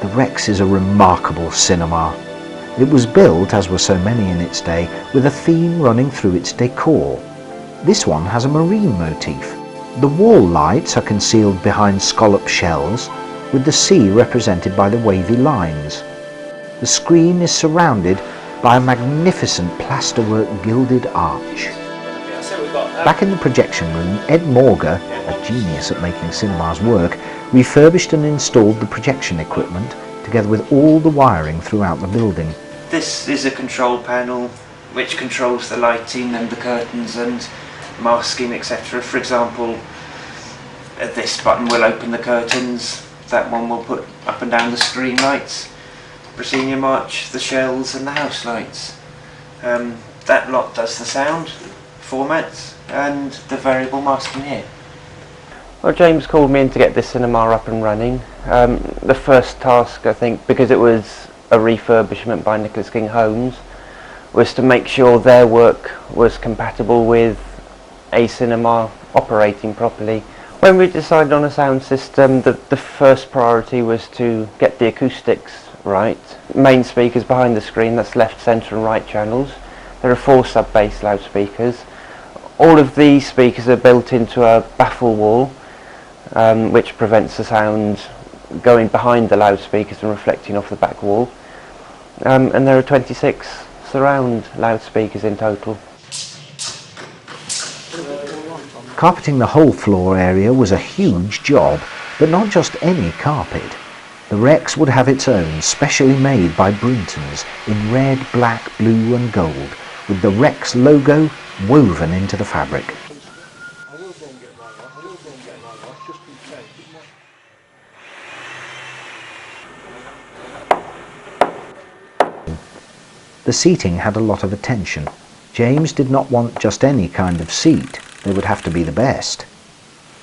The Rex is a remarkable cinema. It was built, as were so many in its day, with a theme running through its decor. This one has a marine motif. The wall lights are concealed behind scallop shells, with the sea represented by the wavy lines. The screen is surrounded by a magnificent plasterwork gilded arch. Back in the projection room, Ed Morga, a genius at making cinemas work, refurbished and installed the projection equipment, together with all the wiring throughout the building. This is a control panel which controls the lighting and the curtains and masking, etc. For example, this button will open the curtains, that one will put up and down the screen lights, proscenium arch, the shells and the house lights. That lot does the sound, formats and the variable masking here. Well, James called me in to get this cinema up and running. The first task, I think, because it was a refurbishment by Nicholas King Homes, was to make sure their work was compatible with a cinema operating properly. When we decided on a sound system, the first priority was to get the acoustics right. Main speakers behind the screen, that's left, centre and right channels. There are 4 sub-bass loudspeakers. All of these speakers are built into a baffle wall, which prevents the sound going behind the loudspeakers and reflecting off the back wall. And there are 26 surround loudspeakers in total. Carpeting the whole floor area was a huge job, but not just any carpet. The Rex would have its own, specially made by Brintons, in red, black, blue and gold, with the Rex logo woven into the fabric. The seating had a lot of attention. James did not want just any kind of seat. They would have to be the best.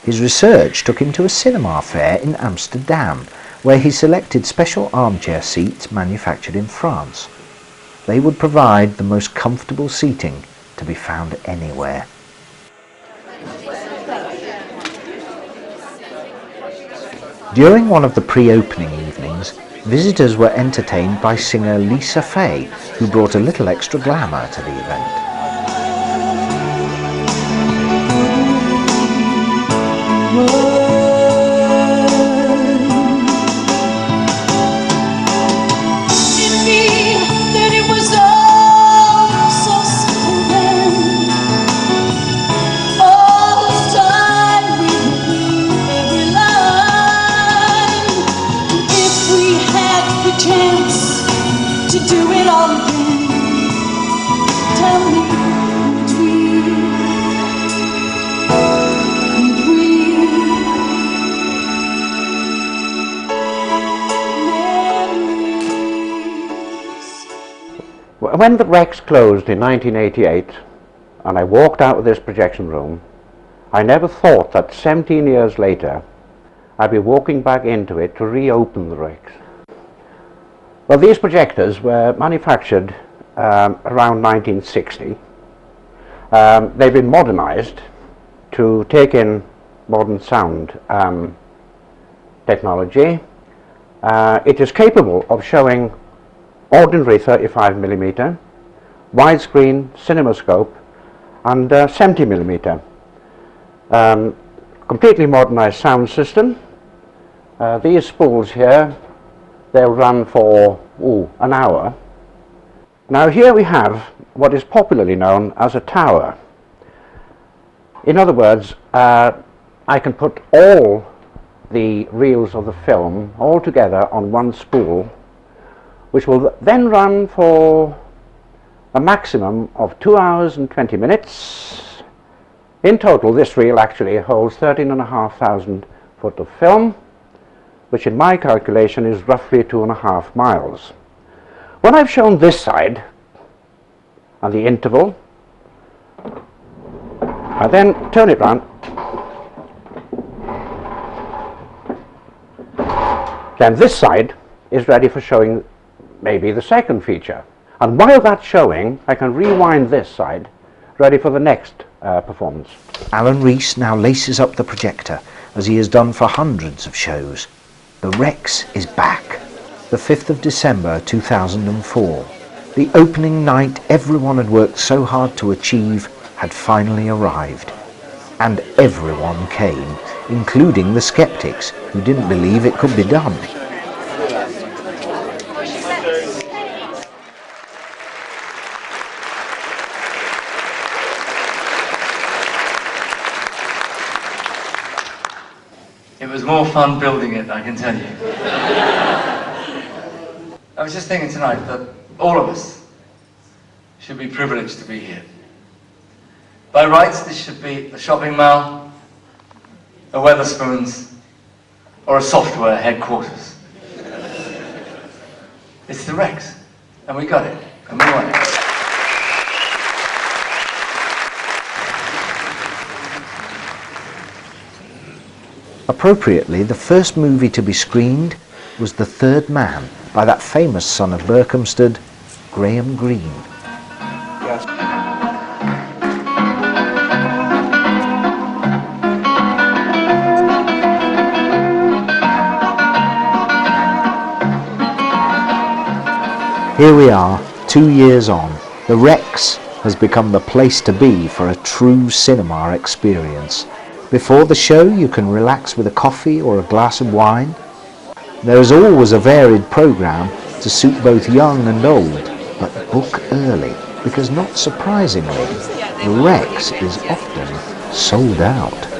His research took him to a cinema fair in Amsterdam, where he selected special armchair seats manufactured in France. They would provide the most comfortable seating to be found anywhere. During one of the pre-opening evenings, visitors were entertained by singer Lisa Fay, who brought a little extra glamour to the event. When the Rex closed in 1988 and I walked out of this projection room, I never thought that 17 years later I'd be walking back into it to reopen the Rex. Well, these projectors were manufactured around 1960. They've been modernized to take in modern sound technology. It is capable of showing ordinary 35mm, widescreen, cinemascope and 70mm. Completely modernized sound system. These spools here, they'll run for an hour. Now here we have what is popularly known as a tower. In other words, I can put all the reels of the film all together on one spool, which will then run for a maximum of 2 hours and 20 minutes. In total, this reel actually holds 13,500 foot of film, which in my calculation is roughly 2.5 miles. When I've shown this side and the interval, I then turn it round, then this side is ready for showing maybe the second feature. And while that's showing, I can rewind this side, ready for the next performance. Alan Rees now laces up the projector, as he has done for hundreds of shows. The Rex is back. the 5th of December 2004. The opening night everyone had worked so hard to achieve had finally arrived. And everyone came, including the skeptics who didn't believe it could be done. It was more fun building it, I can tell you. I was just thinking tonight that all of us should be privileged to be here. By rights, this should be a shopping mall, a Wetherspoons, or a software headquarters. It's the Rex, and we got it, and we won it. Appropriately, the first movie to be screened was The Third Man by that famous son of Berkhamsted, Graham Greene. Yes. Here we are, 2 years on. The Rex has become the place to be for a true cinema experience. Before the show, you can relax with a coffee or a glass of wine. There is always a varied programme to suit both young and old, but book early, because not surprisingly, the Rex is often sold out.